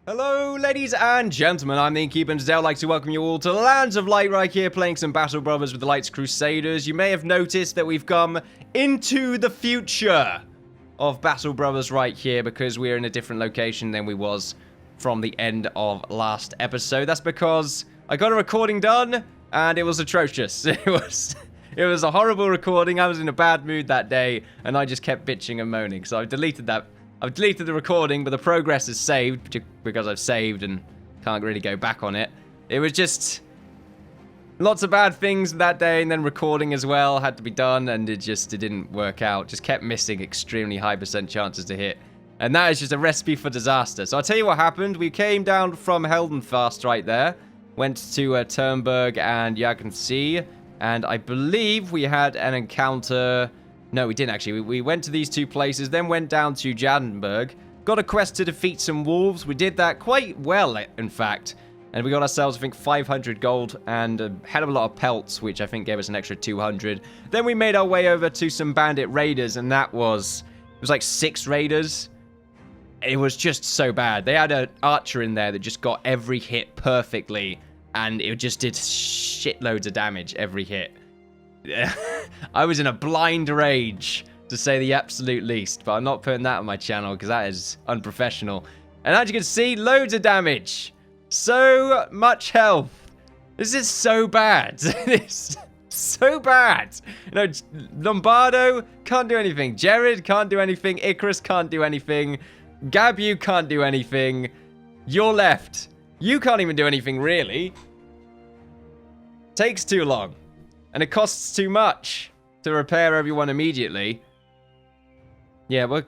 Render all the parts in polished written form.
Hello, ladies and gentlemen, I'm the Innkeeper, and today I'd like to welcome you all to Lands of Light right here, playing some Battle Brothers with the Light's Crusaders. You may have noticed that we've come into the future of Battle Brothers right here, because we're in a different location than we was from the end of last episode. That's because I got a recording done, and it was atrocious. It was a horrible recording. I was in a bad mood that day, and I just kept bitching and moaning, so I've deleted that. I've deleted the recording, but the progress is saved, because I've saved and can't really go back on it. It was just lots of bad things that day, and then recording as well had to be done, and it didn't work out. Just kept missing extremely high % chances to hit. And that is just a recipe for disaster. So I'll tell you what happened. We came down from Heldenfast right there, went to Turnberg and Jagensee, and I believe we had an encounter. No, we didn't actually. We went to these two places, then went down to Jadenberg, got a quest to defeat some wolves. We did that quite well, in fact. And we got ourselves, I think, 500 gold and a hell of a lot of pelts, which I think gave us an extra 200. Then we made our way over to some bandit raiders, and it was like 6 raiders. It was just so bad. They had an archer in there that just got every hit perfectly, and it just did shitloads of damage every hit. I was in a blind rage, to say the absolute least, but I'm not putting that on my channel because that is unprofessional. And as you can see, loads of damage. So much health. This is so bad. This is so bad. You know, Lombardo can't do anything. Jared can't do anything. Icarus can't do anything. Gabu can't do anything. You're left. You can't even do anything, really. Takes too long. And it costs too much to repair everyone immediately. Yeah,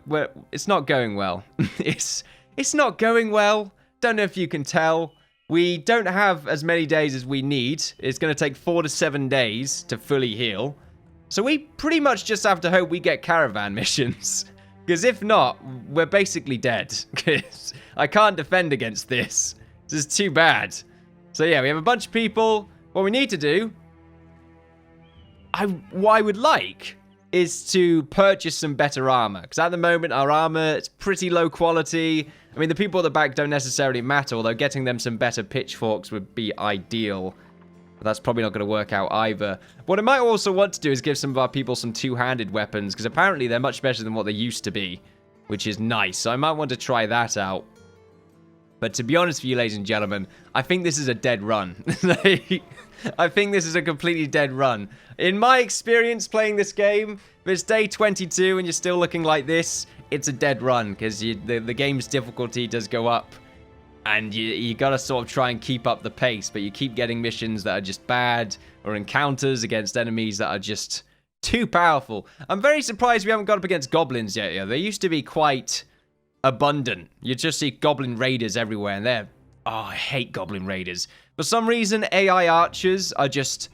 it's not going well. It's not going well. Don't know if you can tell. We don't have as many days as we need. It's going to take 4 to 7 days to fully heal. So we pretty much just have to hope we get caravan missions. Because if not, we're basically dead. Because I can't defend against this. This is too bad. So yeah, we have a bunch of people. What we need to do, what I would like is to purchase some better armor. Because at the moment, our armor is pretty low quality. I mean, the people at the back don't necessarily matter, although getting them some better pitchforks would be ideal. But that's probably not going to work out either. What I might also want to do is give some of our people some two-handed weapons, because apparently they're much better than what they used to be, which is nice. So I might want to try that out. But to be honest with you, ladies and gentlemen, I think this is a dead run. I think this is a completely dead run. In my experience playing this game, if it's day 22 and you're still looking like this, it's a dead run, because the game's difficulty does go up. And you gotta sort of try and keep up the pace, but you keep getting missions that are just bad, or encounters against enemies that are just too powerful. I'm very surprised we haven't got up against goblins yet. Yeah, they used to be quite abundant. You just see goblin raiders everywhere, and they're... Oh, I hate goblin raiders. For some reason, AI archers are just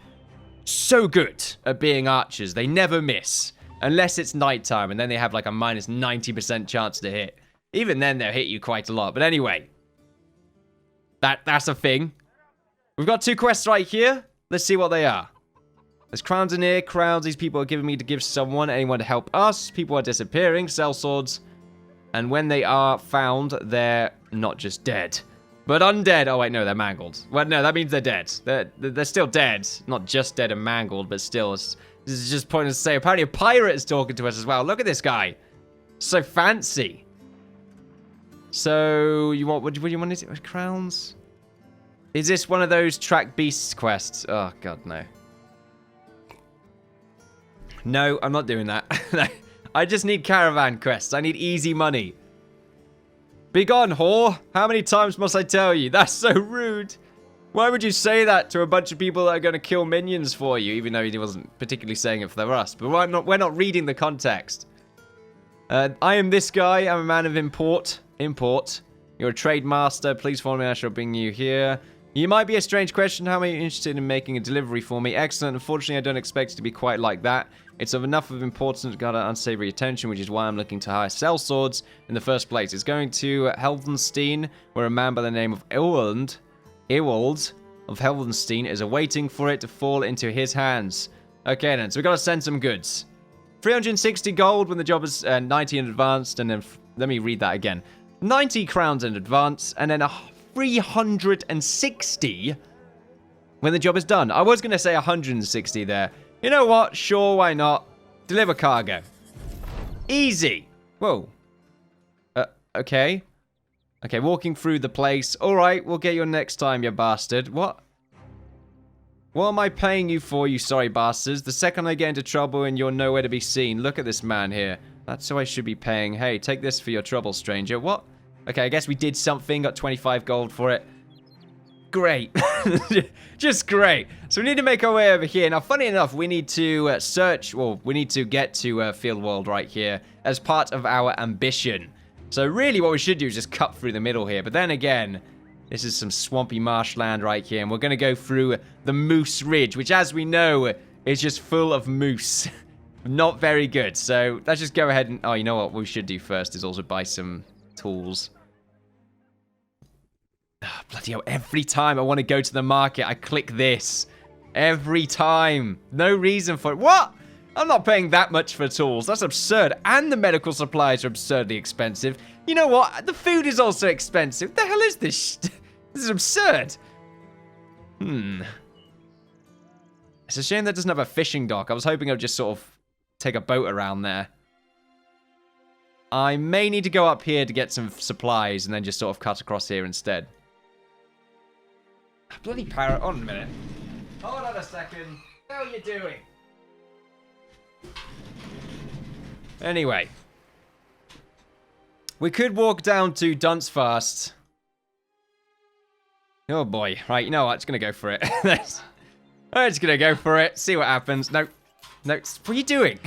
so good at being archers. They never miss, unless it's nighttime, and then they have like a minus 90% chance to hit. Even then, they'll hit you quite a lot. But anyway, that's a thing. We've got 2 quests right here. Let's see what they are. There's crowns in here. Crowns these people are giving me to give someone. Anyone to help us. People are disappearing. Sell swords. And when they are found, they're not just dead, but undead. Oh, wait, no, they're mangled. Well, no, that means they're dead. They're still dead. Not just dead and mangled, but still. This is just pointless to say. Apparently a pirate is talking to us as well. Look at this guy. So fancy. So, what do you want to do? Crowns? Is this one of those track beasts quests? Oh, God, no. No, I'm not doing that. I just need caravan quests. I need easy money. Be gone, whore. How many times must I tell you? That's so rude. Why would you say that to a bunch of people that are going to kill minions for you, even though he wasn't particularly saying it for us? But we're not reading the context. I am this guy. I'm a man of import. You're a trade master. Please follow me. I shall bring you here. You might be a strange question. How are you interested in making a delivery for me? Excellent. Unfortunately, I don't expect it to be quite like that. It's of enough of importance to got unsavory attention, which is why I'm looking to hire sell swords in the first place. It's going to Heldenstein, where a man by the name of Ewald of Heldenstein is awaiting for it to fall into his hands. Okay then, so we've got to send some goods. 360 gold when the job is 90 in advance, and then let me read that again. 90 crowns in advance, and then a 360 when the job is done. I was going to say 160 there. You know what? Sure, why not? Deliver cargo. Easy. Whoa. Okay. Okay, walking through the place. All right, we'll get you next time, you bastard. What? What am I paying you for, you sorry bastards? The second I get into trouble and you're nowhere to be seen. Look at this man here. That's who I should be paying. Hey, take this for your trouble, stranger. What? Okay, I guess we did something. Got 25 gold for it. Great. Just great. So we need to make our way over here. Now, funny enough, we need to search... Well, we need to get to Field World right here as part of our ambition. So really what we should do is just cut through the middle here. But then again, this is some swampy marshland right here. And we're going to go through the Moose Ridge, which as we know is just full of moose. Not very good. So let's just go ahead and... Oh, you know what we should do first is also buy some tools. Oh, bloody hell, every time I want to go to the market, I click this. Every time. No reason for it. What? I'm not paying that much for tools. That's absurd. And the medical supplies are absurdly expensive. You know what? The food is also expensive. What the hell is this? This is absurd. It's a shame that doesn't have a fishing dock. I was hoping I'd just sort of take a boat around there. I may need to go up here to get some supplies and then just sort of cut across here instead. Bloody parrot. Hold on a minute. Hold on a second. What are you doing? Anyway. We could walk down to Dunsfast. Oh boy. Right, you know what? I'm just going to go for it. I'm just going to go for it. See what happens. No. No. What are you doing?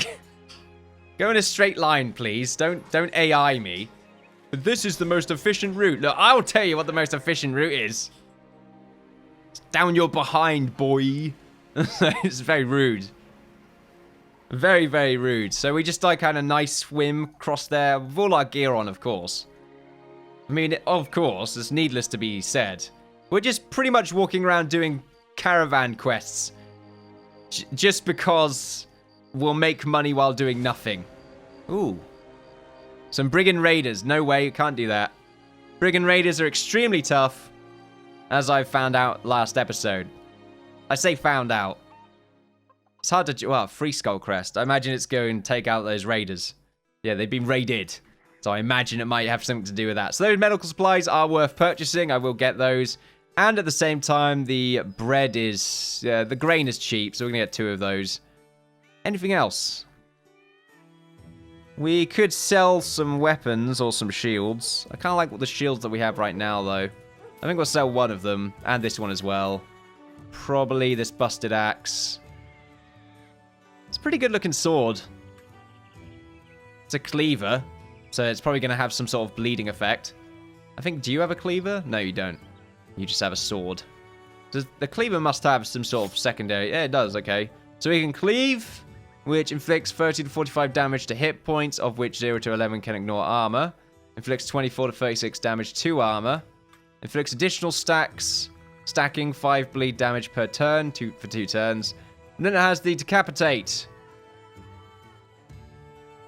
Go in a straight line, please. Don't AI me. But this is the most efficient route. Look, I'll tell you what the most efficient route is. Down your behind, boy. It's very rude. Very, very rude. So we just like had a nice swim across there with all our gear on, of course. I mean, of course, it's needless to be said. We're just pretty much walking around doing caravan quests. Just because we'll make money while doing nothing. Ooh. Some brigand raiders. No way, you can't do that. Brigand raiders are extremely tough. As I found out last episode. I say found out. It's hard to... Well, free Skull Crest. I imagine it's going to take out those raiders. Yeah, they've been raided. So I imagine it might have something to do with that. So those medical supplies are worth purchasing. I will get those. And at the same time, the bread is... the grain is cheap, so we're going to get 2 of those. Anything else? We could sell some weapons or some shields. I kind of like the shields that we have right now, though. I think we'll sell one of them, and this one as well. Probably this busted axe. It's a pretty good looking sword. It's a cleaver, so it's probably going to have some sort of bleeding effect. I think, do you have a cleaver? No, you don't. You just have a sword. The cleaver must have some sort of secondary... Yeah, it does, okay. So we can cleave, which inflicts 30 to 45 damage to hit points, of which 0 to 11 can ignore armor. Inflicts 24 to 36 damage to armor. Inflicts additional stacking 5 bleed damage per turn, for 2 turns. And then it has the Decapitate,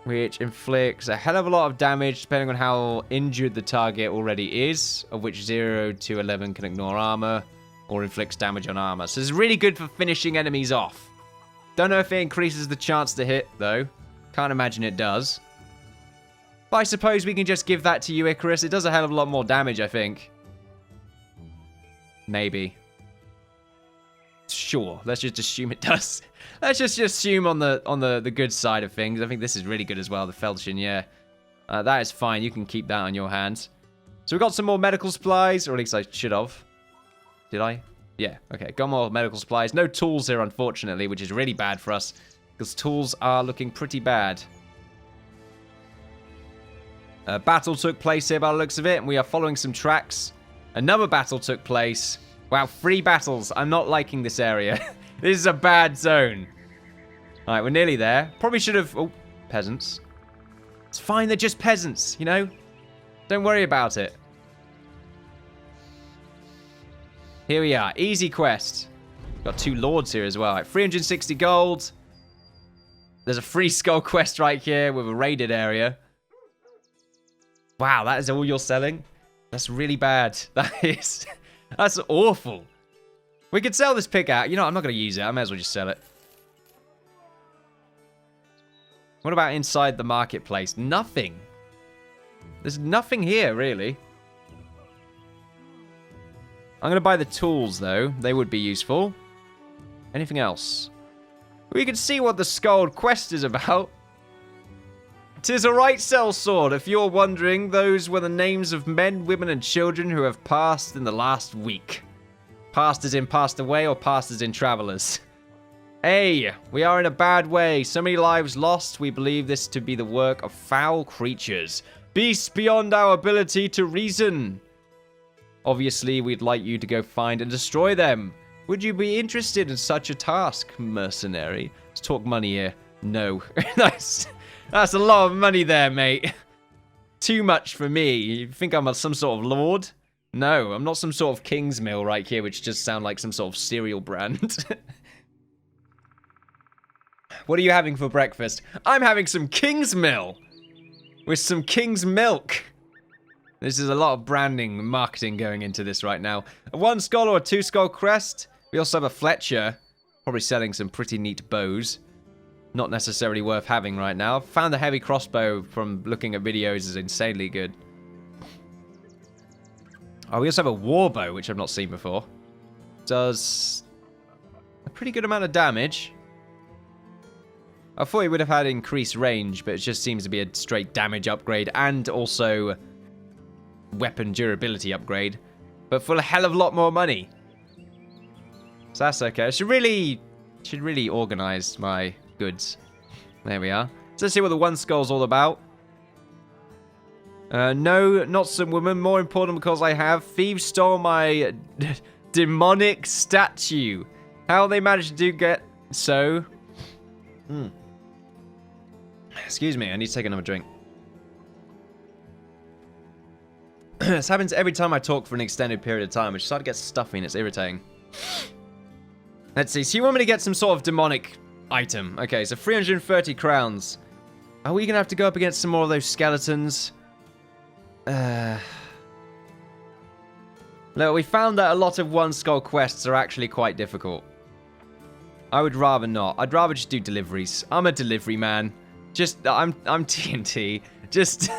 which inflicts a hell of a lot of damage depending on how injured the target already is, of which 0 to 11 can ignore armor, or inflicts damage on armor. So it's really good for finishing enemies off. Don't know if it increases the chance to hit, though. Can't imagine it does. But I suppose we can just give that to you, Icarus. It does a hell of a lot more damage, I think. Maybe. Sure, let's just assume it does. Let's just assume on the good side of things. I think this is really good as well, the Felchion, yeah. That is fine, you can keep that on your hands. So we've got some more medical supplies, or at least I should have. Did I? Yeah, okay, got more medical supplies. No tools here, unfortunately, which is really bad for us, because tools are looking pretty bad. A battle took place here by the looks of it, and we are following some tracks. Another battle took place. Wow, 3 battles. I'm not liking this area. This is a bad zone. Alright, we're nearly there. Probably should have... Oh, peasants. It's fine, they're just peasants, you know? Don't worry about it. Here we are. Easy quest. Got 2 lords here as well. Right, 360 gold. There's a free skull quest right here with a raided area. Wow, that is all you're selling? That's really bad. That's awful. We could sell this pickaxe. You know, I'm not going to use it. I may as well just sell it. What about inside the marketplace? Nothing. There's nothing here, really. I'm going to buy the tools, though. They would be useful. Anything else? We can see what the Skald quest is about. 'Tis a right sell sword. If you're wondering, those were the names of men, women, and children who have passed in the last week. Passed as in passed away, or passed as in travelers. Hey, we are in a bad way. So many lives lost. We believe this to be the work of foul creatures. Beasts beyond our ability to reason. Obviously, we'd like you to go find and destroy them. Would you be interested in such a task, mercenary? Let's talk money here. No. Nice. That's a lot of money there, mate. Too much for me. You think I'm some sort of lord? No, I'm not some sort of King's Mill right here, which just sound like some sort of cereal brand. What are you having for breakfast? I'm having some King's Mill. With some King's Milk. This is a lot of branding and marketing going into this right now. A 1 skull or a 2 skull crest. We also have a Fletcher. Probably selling some pretty neat bows. Not necessarily worth having right now. Found the heavy crossbow from looking at videos is insanely good. Oh, we also have a war bow, which I've not seen before. Does a pretty good amount of damage. I thought it would have had increased range, but it just seems to be a straight damage upgrade and also weapon durability upgrade. But for a hell of a lot more money. So that's okay. I should really organize my goods. There we are. So let's see what the 1 skull's all about. No, not some woman. More important because I have. Thieves stole my demonic statue. How they managed to get so... Excuse me, I need to take another drink. This happens every time I talk for an extended period of time. I start to get stuffy and it's irritating. Let's see. So you want me to get some sort of demonic item. Okay, so 330 crowns. Are we going to have to go up against some more of those skeletons? Look, we found that a lot of 1 skull quests are actually quite difficult. I would rather not. I'd rather just do deliveries. I'm a delivery man. I'm TNT. Just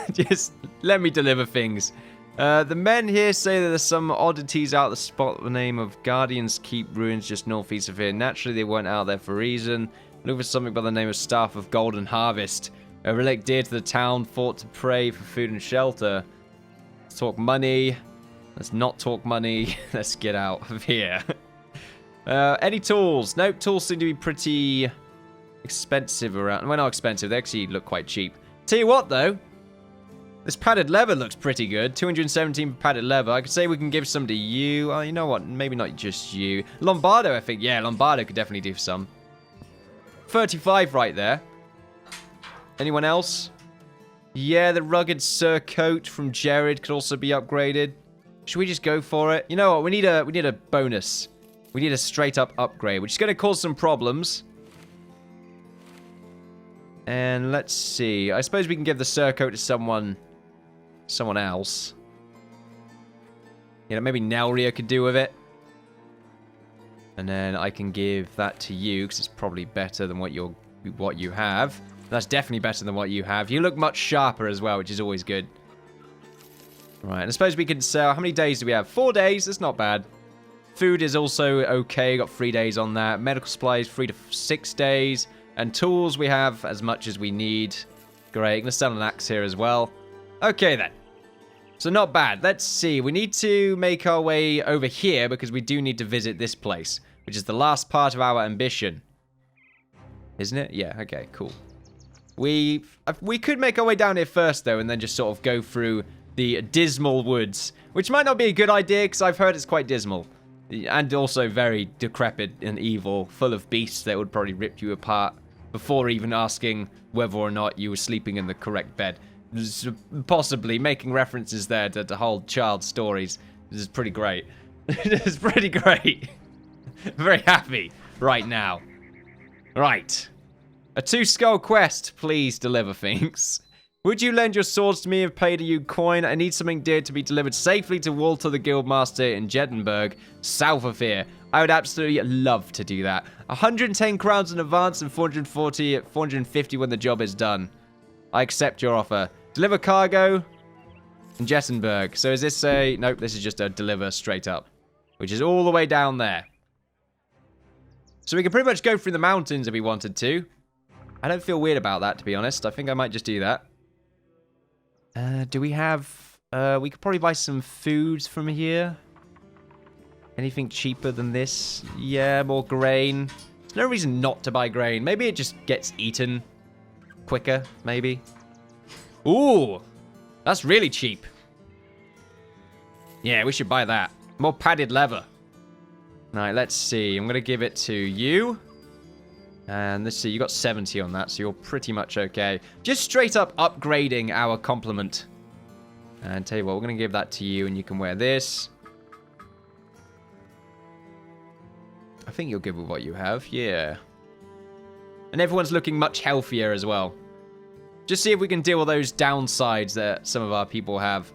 let me deliver things. The men here say that there's some oddities out the spot. The name of Guardians Keep ruins just northeast of here. Naturally, they weren't out there for a reason. Look for something by the name of Staff of Golden Harvest. A relic dear to the town, fought to pray for food and shelter. Let's talk money. Let's not talk money. Let's get out of here. Any tools? Nope, tools seem to be pretty expensive around. Well, not expensive. They actually look quite cheap. Tell you what, though. This padded leather looks pretty good. 217 padded leather. I could say we can give some to you. Oh, you know what? Maybe not just you. Lombardo, I think. Yeah, Lombardo could definitely do some. 35 right there. Anyone else? Yeah, the rugged surcoat from Jared could also be upgraded. Should we just go for it? You know what? We need a bonus. We need a straight up upgrade, which is going to cause some problems. And let's see. I suppose we can give the surcoat to someone else. You know, maybe Nelria could do with it. And then I can give that to you because it's probably better than what you have. That's definitely better than what you have. You look much sharper as well, which is always good. Right, I suppose we can sell... How many days do we have? 4 days. That's not bad. Food is also okay. Got 3 days on that. Medical supplies, 3 to 6 days. And tools, we have as much as we need. Great. I'm going to sell an axe here as well. Okay, then. So not bad. Let's see. We need to make our way over here because we do need to visit this place, which is the last part of our ambition. Isn't it? Yeah, okay, cool. We could make our way down here first, though, and then just sort of go through the dismal woods, which might not be a good idea because I've heard it's quite dismal. And also very decrepit and evil, full of beasts that would probably rip you apart before even asking whether or not you were sleeping in the correct bed. Possibly making references there to whole child stories. This is pretty great. It's pretty great. Very happy right now. Right. A 2 skull quest. Please deliver things. Would you lend your swords to me if paid you coin? I need something dear to be delivered safely to Walter the Guildmaster in Jettenberg, south of here. I would absolutely love to do that. 110 crowns in advance and 450 when the job is done. I accept your offer. Deliver cargo in Jettenberg. So is this a... Nope, this is just a deliver straight up, which is all the way down there. So we can pretty much go through the mountains if we wanted to. I don't feel weird about that, to be honest. I think I might just do that. Do we have... we could probably buy some foods from here. Anything cheaper than this? Yeah, more grain. There's no reason not to buy grain. Maybe it just gets eaten quicker, maybe. Ooh, that's really cheap. Yeah, we should buy that. More padded leather. Alright, let's see. I'm going to give it to you. And let's see, you got 70 on that, so you're pretty much okay. Just straight up upgrading our complement. And tell you what, we're going to give that to you, and you can wear this. I think you're good with what you have, yeah. And everyone's looking much healthier as well. Just see if we can deal with those downsides that some of our people have.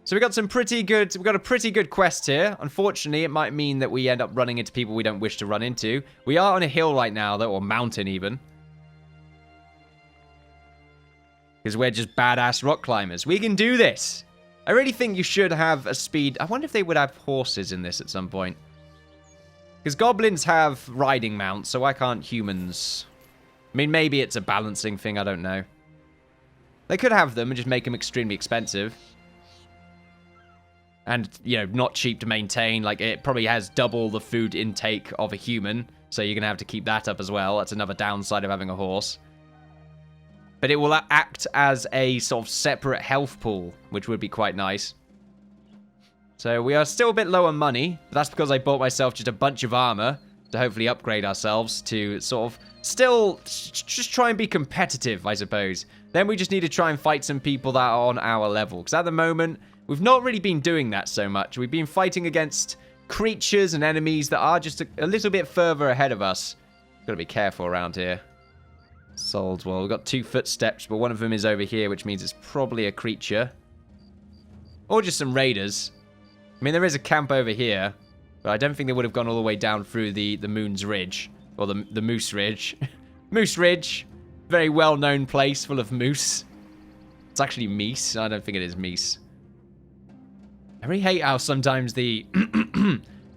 So we got some pretty good, we've got a pretty good quest here. Unfortunately, it might mean that we end up running into people we don't wish to run into. We are on a hill right now, though, or mountain even. Because we're just badass rock climbers. We can do this. I really think you should have a speed. I wonder if they would have horses in this at some point. Because goblins have riding mounts, so why can't humans? I mean, maybe it's a balancing thing, I don't know. They could have them and just make them extremely expensive. And, you know, not cheap to maintain. Like, it probably has double the food intake of a human. So you're going to have to keep that up as well. That's another downside of having a horse. But it will act as a sort of separate health pool, which would be quite nice. So we are still a bit low on money. But that's because I bought myself just a bunch of armor to hopefully upgrade ourselves to sort of still just try and be competitive, I suppose. Then we just need to try and fight some people that are on our level. Because at the moment, we've not really been doing that so much. We've been fighting against creatures and enemies that are just a little bit further ahead of us. Gotta be careful around here. Sold. Well, we've got 2 footsteps, but one of them is over here, which means it's probably a creature. Or just some raiders. I mean, there is a camp over here, but I don't think they would have gone all the way down through the Moon's Ridge. Or the Moose Ridge. Moose Ridge. Very well-known place full of moose. It's actually meese. I don't think it is meese. I really hate how sometimes the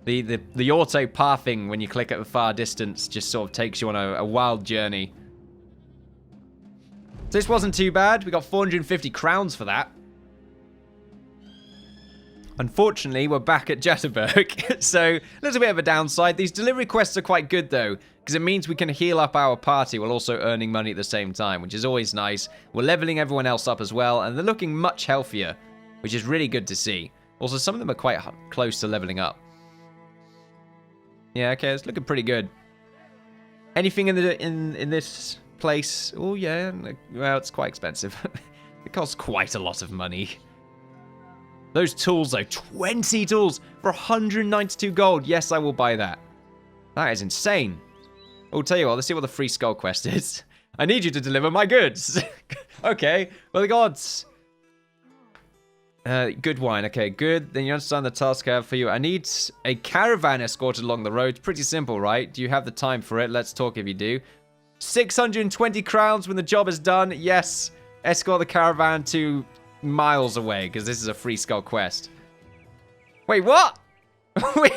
the auto pathing when you click at a far distance just sort of takes you on a wild journey. So this wasn't too bad. We got 450 crowns for that. Unfortunately, we're back at Jettenberg, so a little bit of a downside. These delivery quests are quite good, though, because it means we can heal up our party while also earning money at the same time, which is always nice. We're leveling everyone else up as well, and they're looking much healthier, which is really good to see. Also, some of them are quite close to leveling up. Yeah, okay, it's looking pretty good. Anything in this place? Oh, yeah, well, it's quite expensive. It costs quite a lot of money. Those tools, though, 20 tools for 192 gold. Yes, I will buy that. That is insane. I'll tell you what, let's see what the free skull quest is. I need you to deliver my goods. Okay, well, the gods. Good wine. Okay, good. Then you understand the task I have for you. I need a caravan escorted along the road. Pretty simple, right? Do you have the time for it? Let's talk if you do. 620 crowns when the job is done. Yes. Escort the caravan to miles away, because this is a free skull quest. Wait, what? Wait,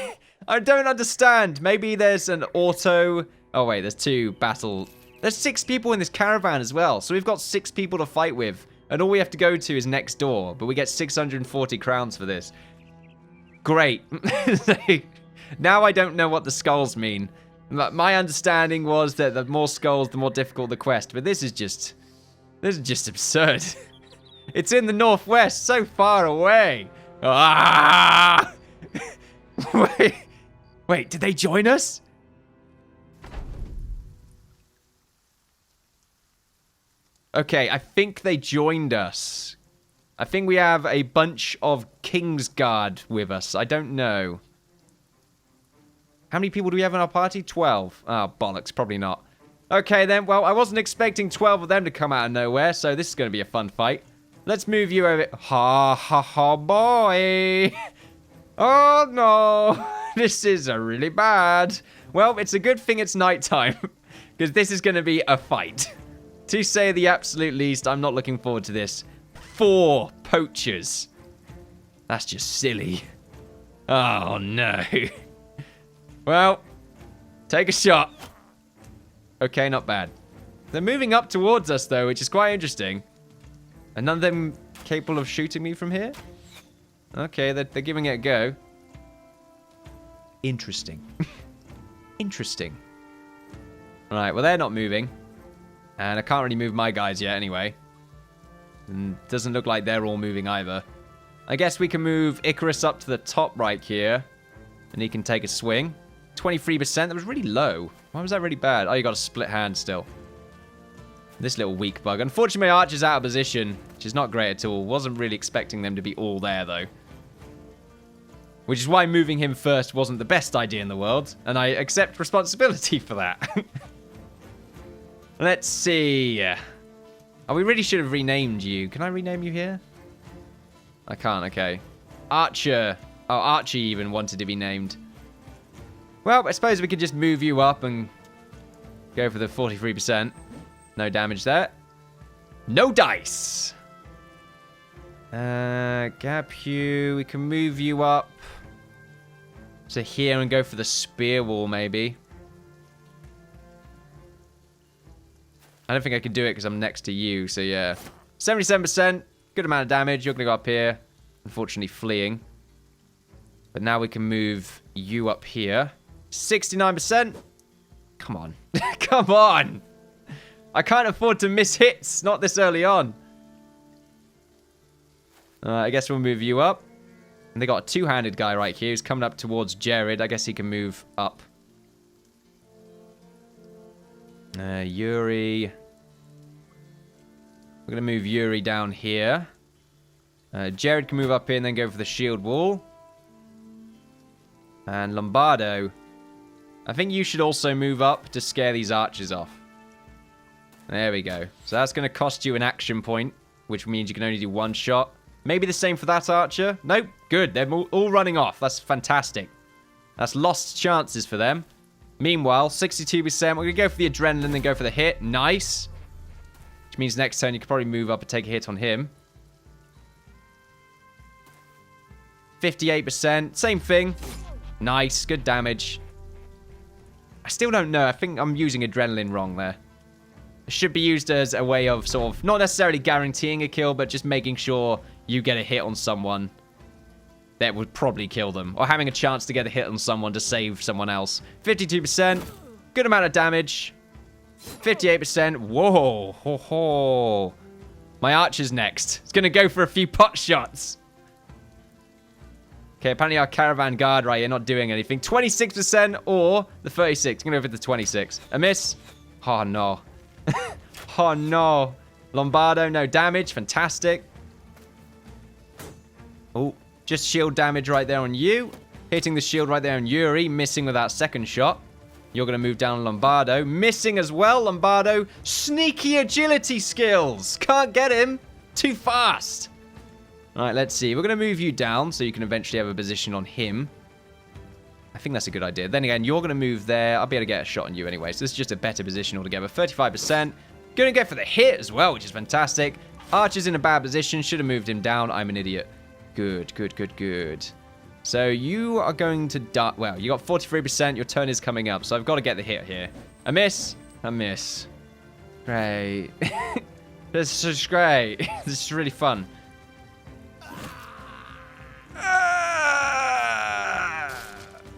I don't understand. Maybe there's an auto... Oh, wait, there's 2 battle... There's 6 people in this caravan as well, so we've got 6 people to fight with. And all we have to go to is next door, but we get 640 crowns for this. Great. Now I don't know what the skulls mean. My understanding was that the more skulls, the more difficult the quest, but this is just absurd. It's in the northwest, so far away. Ah! Wait, did they join us? Okay, I think they joined us. I think we have a bunch of Kingsguard with us. I don't know. How many people do we have in our party? 12. Oh, bollocks. Probably not. Okay, then. Well, I wasn't expecting 12 of them to come out of nowhere, so this is going to be a fun fight. Let's move you over. Ha, ha, ha, boy. Oh, no. This is really bad. Well, it's a good thing it's nighttime, because this is going to be a fight. To say the absolute least, I'm not looking forward to this. 4 poachers. That's just silly. Oh, no. Well, take a shot. Okay, not bad. They're moving up towards us, though, which is quite interesting. And none of them capable of shooting me from here? Okay, they're giving it a go. Interesting. Interesting. Alright, well, they're not moving. And I can't really move my guys yet, anyway. And doesn't look like they're all moving either. I guess we can move Icarus up to the top right here. And he can take a swing. 23%, that was really low. Why was that really bad? Oh, you got a split hand still. This little weak bug. Unfortunately, my archer's out of position, which is not great at all. Wasn't really expecting them to be all there, though. Which is why moving him first wasn't the best idea in the world. And I accept responsibility for that. Let's see. Oh, we really should have renamed you. Can I rename you here? I can't, okay. Archer. Oh, Archie even wanted to be named. Well, I suppose we could just move you up and go for the 43%. No damage there. No dice. Gap you. We can move you up to here and go for the spear wall, maybe. I don't think I can do it because I'm next to you, so yeah. 77%. Good amount of damage. You're going to go up here. Unfortunately, fleeing. But now we can move you up here. 69%. Come on. Come on. I can't afford to miss hits. Not this early on. I guess we'll move you up. And they got a two-handed guy right here who's coming up towards Jared. I guess he can move up. Yuri. We're going to move Yuri down here. Jared can move up here and then go for the shield wall. And Lombardo. I think you should also move up to scare these archers off. There we go. So that's going to cost you an action point, which means you can only do one shot. Maybe the same for that archer. Nope. Good. They're all running off. That's fantastic. That's lost chances for them. Meanwhile, 62%. We're going to go for the adrenaline and go for the hit. Nice. Which means next turn you could probably move up and take a hit on him. 58%. Same thing. Nice. Good damage. I still don't know. I think I'm using adrenaline wrong there. It should be used as a way of sort of not necessarily guaranteeing a kill, but just making sure you get a hit on someone that would probably kill them. Or having a chance to get a hit on someone to save someone else. 52%. Good amount of damage. 58%. Whoa. Ho, ho. My archer's next. It's going to go for a few pot shots. Okay, apparently our caravan guard right here not doing anything. 26% or the 36. I'm going to go for the 26. A miss. Oh, no. Oh, no. Lombardo, no damage. Fantastic. Oh, just shield damage right there on you. Hitting the shield right there on Yuri. Missing with that second shot. You're going to move down Lombardo. Missing as well, Lombardo. Sneaky agility skills. Can't get him. Too fast. All right, let's see. We're going to move you down so you can eventually have a position on him. I think that's a good idea. Then again, you're going to move there. I'll be able to get a shot on you anyway. So this is just a better position altogether. 35%. Going to go for the hit as well, which is fantastic. Archer's in a bad position. Should have moved him down. I'm an idiot. Good, good, good, good. So you are going to die. Well, you got 43%. Your turn is coming up. So I've got to get the hit here. A miss. A miss. Great. This is great. This is really fun.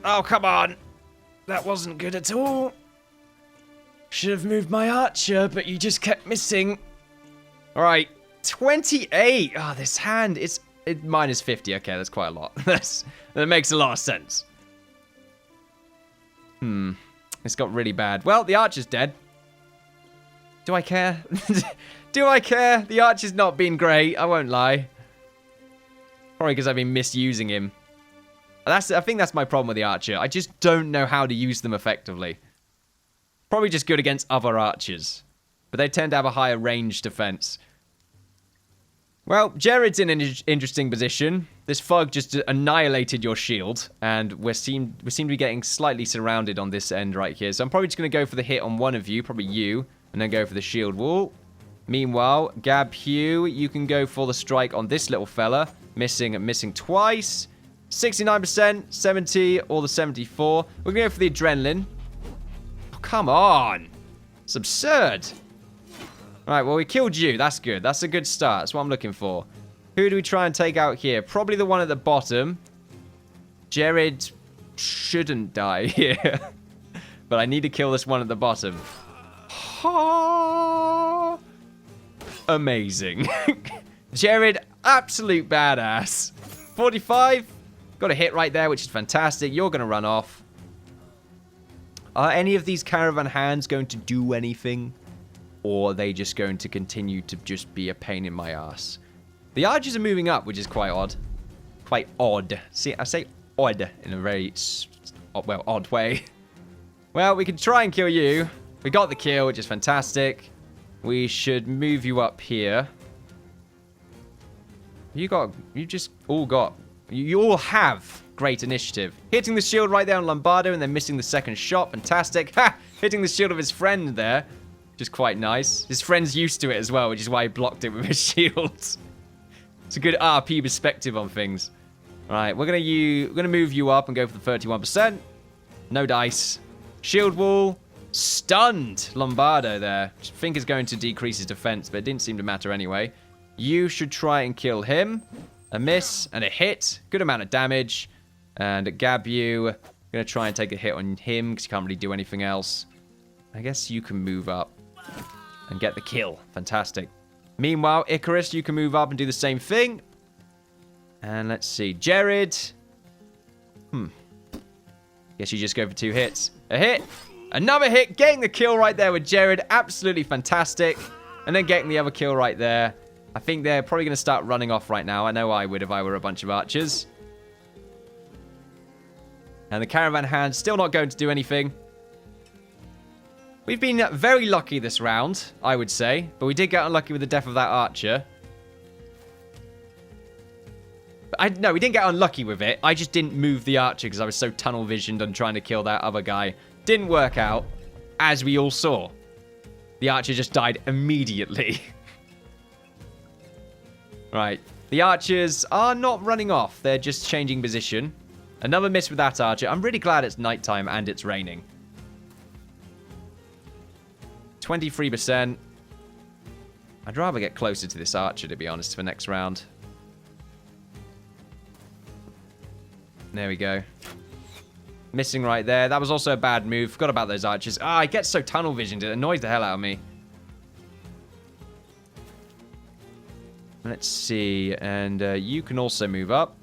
Oh, come on. That wasn't good at all. Should have moved my archer, but you just kept missing. All right. 28. Oh, this hand is... minus 50. Okay, that's quite a lot. That makes a lot of sense. It's got really bad. Well, the archer's dead. Do I care? Do I care? The archer's not been great. I won't lie. Probably because I've been misusing him. I think that's my problem with the archer. I just don't know how to use them effectively. Probably just good against other archers. But they tend to have a higher range defense. Well, Jared's in an interesting position. This thug just annihilated your shield, and we seem to be getting slightly surrounded on this end right here. So I'm probably just going to go for the hit on one of you, probably you, and then go for the shield wall. Meanwhile, Gab Hugh, you can go for the strike on this little fella. Missing twice. 69%, 70, or the 74. We're going to go for the adrenaline. Oh, come on. It's absurd. Alright, well, we killed you. That's good. That's a good start. That's what I'm looking for. Who do we try and take out here? Probably the one at the bottom. Jared shouldn't die here. But I need to kill this one at the bottom. Amazing. Jared, absolute badass. 45. Got a hit right there, which is fantastic. You're going to run off. Are any of these caravan hands going to do anything? Or are they just going to continue to just be a pain in my ass? The archers are moving up, which is quite odd. Quite odd. See, I say odd in a very, well, odd way. Well, we can try and kill you. We got the kill, which is fantastic. We should move you up here. You all have great initiative. Hitting the shield right there on Lombardo and then missing the second shot. Fantastic. Ha! Hitting the shield of his friend there. Which is quite nice. His friend's used to it as well, which is why he blocked it with his shield. It's a good RP perspective on things. Alright, we're gonna move you up and go for the 31%. No dice. Shield wall. Stunned Lombardo there. I think is going to decrease his defense, but it didn't seem to matter anyway. You should try and kill him. A miss and a hit. Good amount of damage. And Gabu, gonna try and take a hit on him because you can't really do anything else. I guess you can move up and get the kill. Fantastic. Meanwhile, Icarus, you can move up and do the same thing. And let's see. Jared. Guess you just go for 2 hits. A hit. Another hit. Getting the kill right there with Jared. Absolutely fantastic. And then getting the other kill right there. I think they're probably going to start running off right now. I know I would if I were a bunch of archers. And the caravan hand's still not going to do anything. We've been very lucky this round, I would say. But we did get unlucky with the death of that archer. No, we didn't get unlucky with it. I just didn't move the archer because I was so tunnel visioned on trying to kill that other guy. Didn't work out, as we all saw. The archer just died immediately. Right. The archers are not running off. They're just changing position. Another miss with that archer. I'm really glad it's nighttime and it's raining. 23%. I'd rather get closer to this archer, to be honest, for next round. There we go. Missing right there. That was also a bad move. Forgot about those archers. Ah, I get so tunnel visioned. It annoys the hell out of me. Let's see. And you can also move up.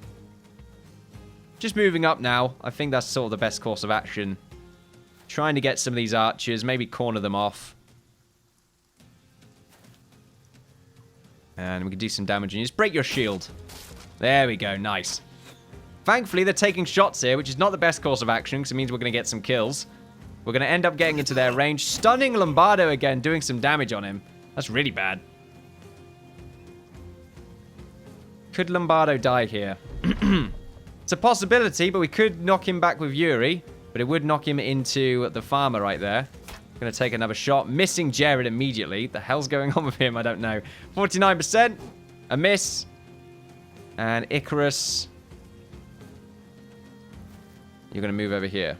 Just moving up now. I think that's sort of the best course of action. Trying to get some of these archers. Maybe corner them off. And we can do some damage. And just break your shield. There we go. Nice. Thankfully, they're taking shots here, which is not the best course of action, because it means we're going to get some kills. We're going to end up getting into their range. Stunning Lombardo again, doing some damage on him. That's really bad. Could Lombardo die here? It's a possibility, but we could knock him back with Yuri. But it would knock him into the farmer right there. Going to take another shot. Missing Jared immediately. The hell's going on with him? I don't know. 49%. A miss. And Icarus. You're going to move over here.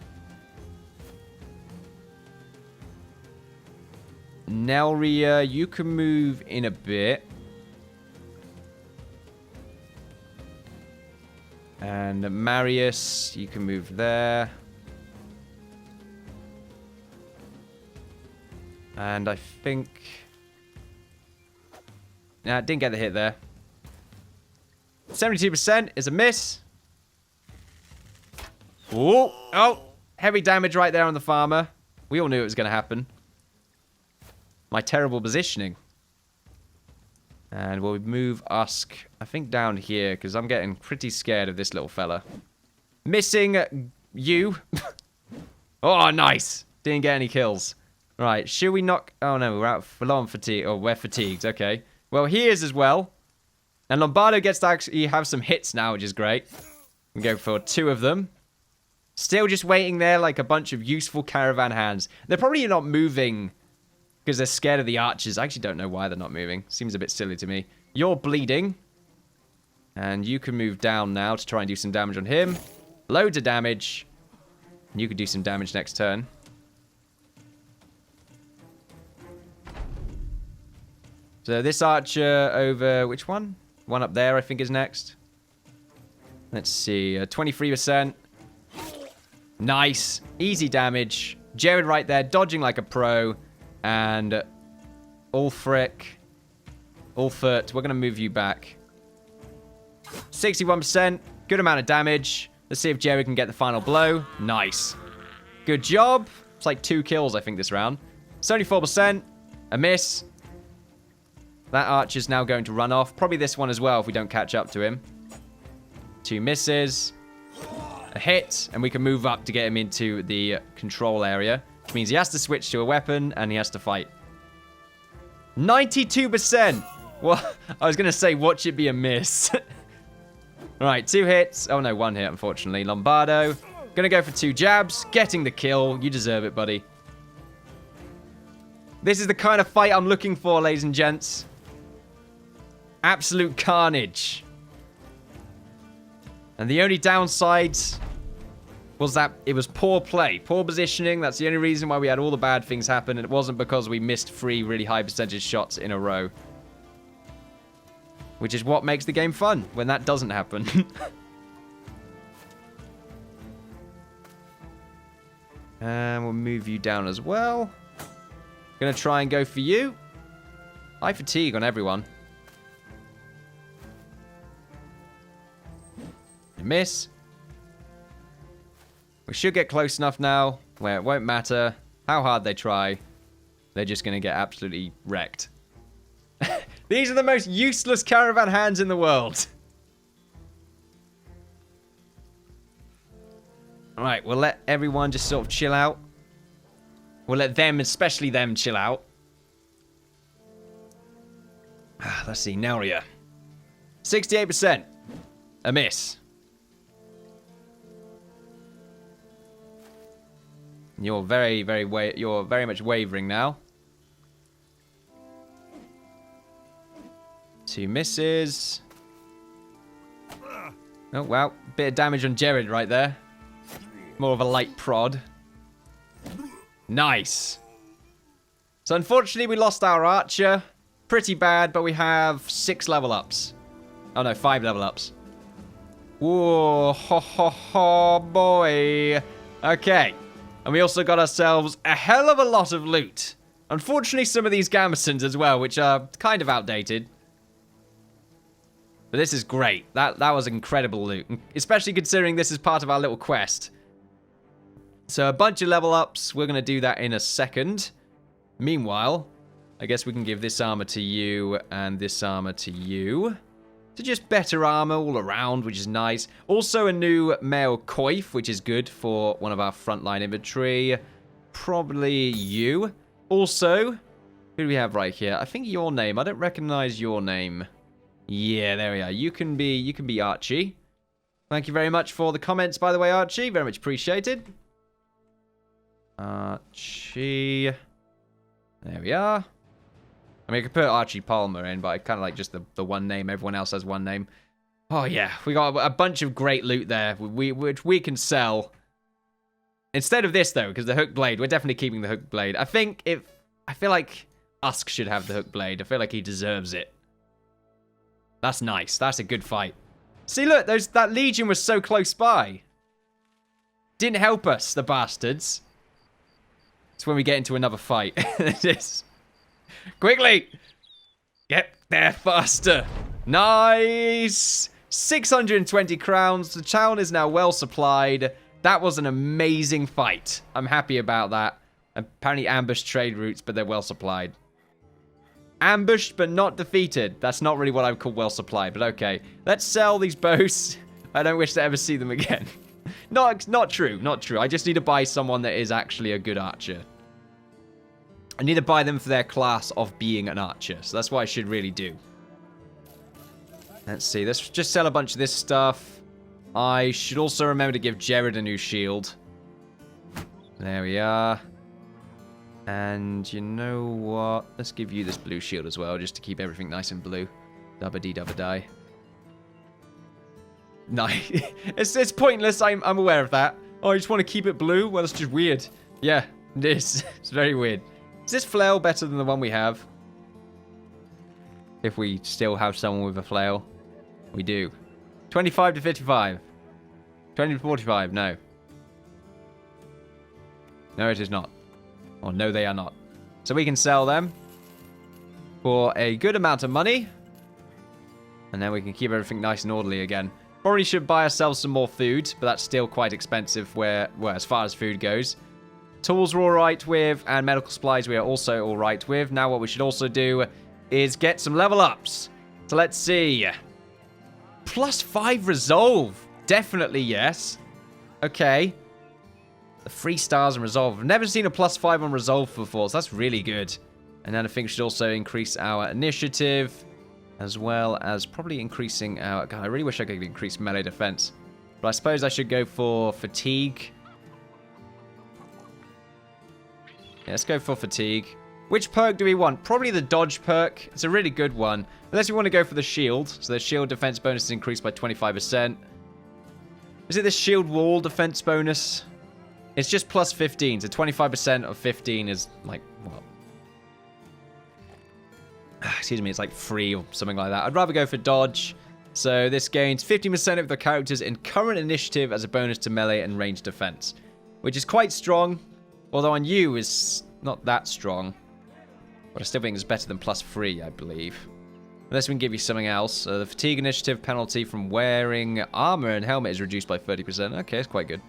Nelria, you can move in a bit. And Marius, you can move there. And I think... Nah, didn't get the hit there. 72% is a miss. Ooh. Oh, heavy damage right there on the farmer. We all knew it was going to happen. My terrible positioning. And we'll move Usk, I think, down here, because I'm getting pretty scared of this little fella. Missing you. Oh, nice. Didn't get any kills. Right, should we knock... Oh, no, we're low on fatigue. Oh, we're fatigued. Okay. Well, he is as well. And Lombardo gets to actually have some hits now, which is great. We go for 2 of them. Still just waiting there like a bunch of useful caravan hands. They're probably not moving because they're scared of the archers. I actually don't know why they're not moving. Seems a bit silly to me. You're bleeding. And you can move down now to try and do some damage on him. Loads of damage. And you could do some damage next turn. So this archer over... Which one? One up there, I think, is next. Let's see. 23%. Nice. Easy damage. Jared right there, dodging like a pro. And Ulfric. Ulfert, we're going to move you back. 61%. Good amount of damage. Let's see if Jared can get the final blow. Nice. Good job. It's like 2 kills, I think, this round. 74%. A miss. That archer's now going to run off. Probably this one as well if we don't catch up to him. 2 misses. A hit. And we can move up to get him into the control area. Which means he has to switch to a weapon and he has to fight. 92%. Well, I was going to say, watch it be a miss. Alright, 2 hits. Oh no, 1 hit, unfortunately. Lombardo. Gonna go for 2 jabs. Getting the kill. You deserve it, buddy. This is the kind of fight I'm looking for, ladies and gents. Absolute carnage. And the only downside was that it was poor play. Poor positioning. That's the only reason why we had all the bad things happen. And it wasn't because we missed 3 really high percentage shots in a row. Which is what makes the game fun, when that doesn't happen. And we'll move you down as well. Gonna try and go for you. High fatigue on everyone. A miss. We should get close enough now where it won't matter how hard they try. They're just gonna get absolutely wrecked. These are the most useless caravan hands in the world. Alright, we'll let everyone just sort of chill out. We'll let them, especially them, chill out. Let's see, Nelria. 68%. A miss. You're very much wavering now. 2 misses. Oh, wow. Bit of damage on Jared right there. More of a light prod. Nice. So, unfortunately, we lost our archer. Pretty bad, but we have 6 level ups. Oh, no, 5 level ups. Whoa, ho, ho, ho, boy. Okay. And we also got ourselves a hell of a lot of loot. Unfortunately, some of these gambesons as well, which are kind of outdated. But this is great. That was incredible loot. Especially considering this is part of our little quest. So a bunch of level ups. We're going to do that in a second. Meanwhile, I guess we can give this armor to you and this armor to you. So just better armor all around, which is nice. Also a new male coif, which is good for one of our frontline infantry. Probably you. Also, who do we have right here? I think your name. I don't recognize your name. Yeah, there we are. You can be Archie. Thank you very much for the comments, by the way, Archie. Very much appreciated. Archie. There we are. I mean, I could put Archie Palmer in, but I kind of like just the one name. Everyone else has one name. Oh, yeah. We got a bunch of great loot there, which we can sell. Instead of this, though, because the hook blade, we're definitely keeping the hook blade. I feel like Usk should have the hook blade. I feel like he deserves it. That's nice. That's a good fight. See, look, that Legion was so close by. Didn't help us, the bastards. It's when we get into another fight. Quickly! Get there faster. Nice! 620 crowns. The town is now well supplied. That was an amazing fight. I'm happy about that. Apparently ambushed trade routes, but they're well supplied. Ambushed, but not defeated. That's not really what I would call well supplied, but okay. Let's sell these bows. I don't wish to ever see them again. Not true, not true. I just need to buy someone that is actually a good archer. I need to buy them for their class of being an archer. So that's what I should really do. Let's see. Let's just sell a bunch of this stuff. I should also remember to give Jared a new shield. There we are. And you know what? Let's give you this blue shield as well, just to keep everything nice and blue. Dubba-dee-dubba-die. Nice. It's pointless. I'm aware of that. Oh, you just want to keep it blue? Well, it's just weird. Yeah, it is. It's very weird. Is this flail better than the one we have? If we still have someone with a flail. We do. 25 to 55. 20 to 45. No. No, it is not. Oh, no, they are not. So we can sell them for a good amount of money. And then we can keep everything nice and orderly again. Probably should buy ourselves some more food, but that's still quite expensive as far as food goes. Tools we're alright with, and medical supplies we are also alright with. Now what we should also do is get some level ups. So let's see. +5 resolve. Definitely yes. Okay. The 3 stars in resolve. I've never seen a +5 on resolve before, so that's really good. And then I think we should also increase our initiative, as well as probably increasing our... God, I really wish I could increase melee defense. But I suppose I should go for fatigue. Yeah, let's go for fatigue. Which perk do we want? Probably the dodge perk. It's a really good one. Unless we want to go for the shield. So the shield defense bonus is increased by 25%. Is it the shield wall defense bonus? It's just +15. So 25% of 15 is like, what? Excuse me, it's like 3 or something like that. I'd rather go for dodge. So this gains 50% of the characters in current initiative as a bonus to melee and range defense. Which is quite strong. Although on you is not that strong. But I still think it's better than +3, I believe. Unless we can give you something else. The fatigue initiative penalty from wearing armor and helmet is reduced by 30%. Okay, that's quite good.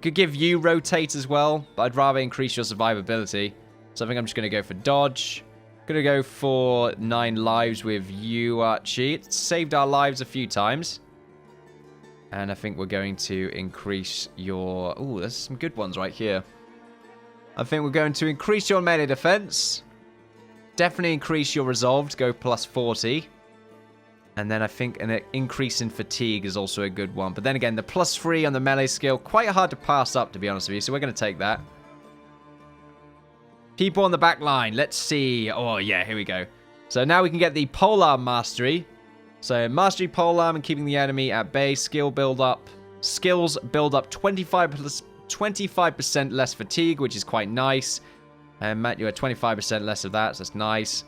Could give you rotate as well, but I'd rather increase your survivability. So I think I'm just going to go for dodge. Going to go for 9 lives with you, Archie. It's saved our lives a few times. And I think we're going to increase your... Ooh, there's some good ones right here. I think we're going to increase your melee defense. Definitely increase your resolve to go +40. And then I think an increase in fatigue is also a good one. But then again, the +3 on the melee skill, quite hard to pass up, to be honest with you. So we're going to take that. People on the back line. Let's see. Oh, yeah, here we go. So now we can get the polearm mastery. So mastery polearm and keeping the enemy at bay. Skills build up 25% less fatigue, which is quite nice. And Matt, you're at 25% less of that, so that's nice.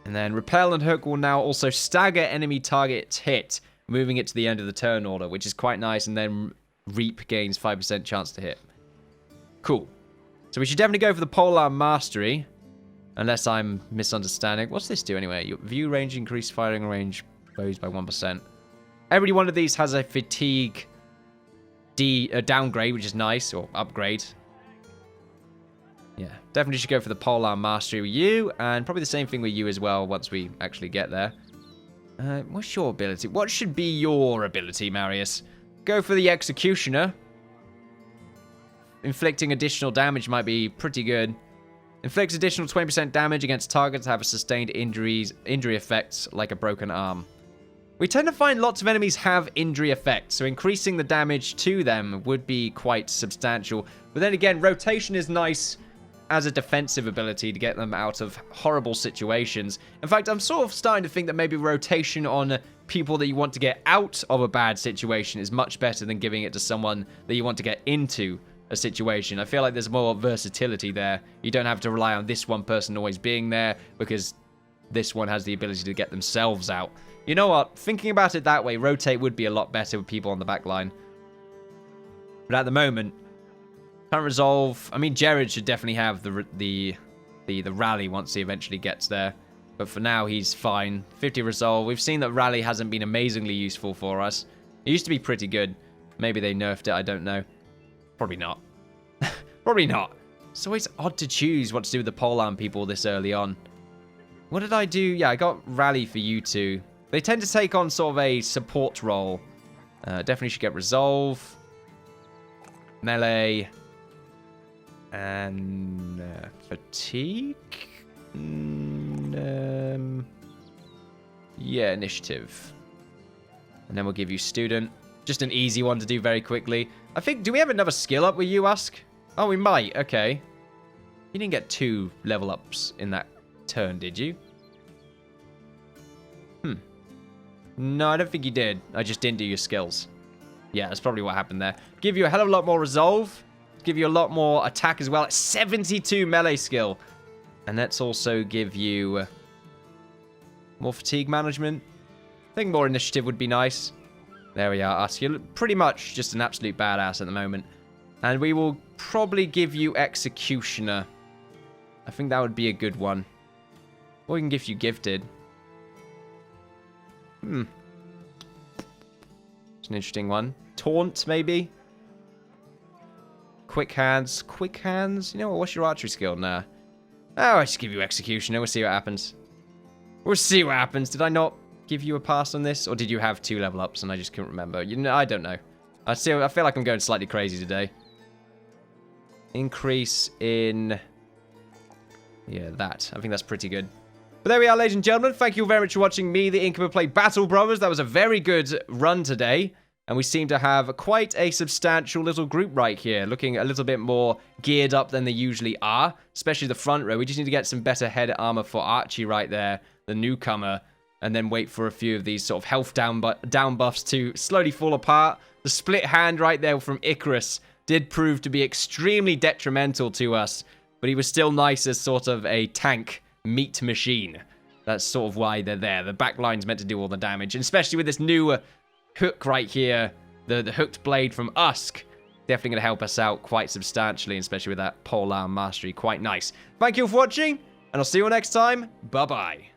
And then repel and hook will now also stagger enemy target's hit, moving it to the end of the turn order, which is quite nice. And then reap gains 5% chance to hit. Cool. So we should definitely go for the polearm mastery, unless I'm misunderstanding. What's this do anyway? Your view range increase firing range bows by 1%. Every one of these has a fatigue downgrade, which is nice, or upgrade. Yeah, definitely should go for the polearm mastery with you, and probably the same thing with you as well once we actually get there. What's your ability? What should be your ability, Marius? Go for the executioner. Inflicting additional damage might be pretty good. Inflicts additional 20% damage against targets that have a sustained injury effects like a broken arm. We tend to find lots of enemies have injury effects, so increasing the damage to them would be quite substantial. But then again, rotation is nice as a defensive ability to get them out of horrible situations. In fact, I'm sort of starting to think that maybe rotation on people that you want to get out of a bad situation is much better than giving it to someone that you want to get into a situation. I feel like there's more versatility there. You don't have to rely on this one person always being there because this one has the ability to get themselves out. You know what? Thinking about it that way, rotate would be a lot better with people on the back line. But at the moment, current resolve. I mean, Jared should definitely have the rally once he eventually gets there. But for now, he's fine. 50 resolve. We've seen that rally hasn't been amazingly useful for us. It used to be pretty good. Maybe they nerfed it. I don't know. Probably not. Probably not. It's always odd to choose what to do with the polearm people this early on. What did I do? Yeah, I got rally for you two. They tend to take on sort of a support role. Definitely should get resolve. Melee. And fatigue? Yeah, initiative. And then we'll give you student. Just an easy one to do very quickly. I think, do we have another skill up, will you ask? Oh, we might. Okay. You didn't get 2 level ups in that turn, did you? No, I don't think you did. I just didn't do your skills. Yeah, that's probably what happened there. Give you a hell of a lot more resolve. Give you a lot more attack as well. It's 72 melee skill. And let's also give you more fatigue management. I think more initiative would be nice. There we are, us. You're pretty much just an absolute badass at the moment. And we will probably give you executioner. I think that would be a good one. Or we can give you gifted. It's an interesting one. Taunt, maybe? Quick hands. Quick hands? You know what? What's your archery skill? Nah. Oh, I just give you executioner. We'll see what happens. We'll see what happens. Did I not give you a pass on this? Or did you have 2 level ups and I just couldn't remember? You know, I don't know. I feel like I'm going slightly crazy today. Increase in... Yeah, that. I think that's pretty good. But there we are, ladies and gentlemen. Thank you very much for watching me, the Innkeeper, play Battle Brothers. That was a very good run today. And we seem to have quite a substantial little group right here, looking a little bit more geared up than they usually are, especially the front row. We just need to get some better head armor for Archie right there, the newcomer, and then wait for a few of these sort of health down buffs to slowly fall apart. The split hand right there from Icarus did prove to be extremely detrimental to us, but he was still nice as sort of a tank meat machine. That's sort of why they're there. The back line's meant to do all the damage, and especially with this new hook right here, the hooked blade from Usk, definitely going to help us out quite substantially, especially with that polearm mastery. Quite nice. Thank you for watching, and I'll see you all next time. Bye-bye.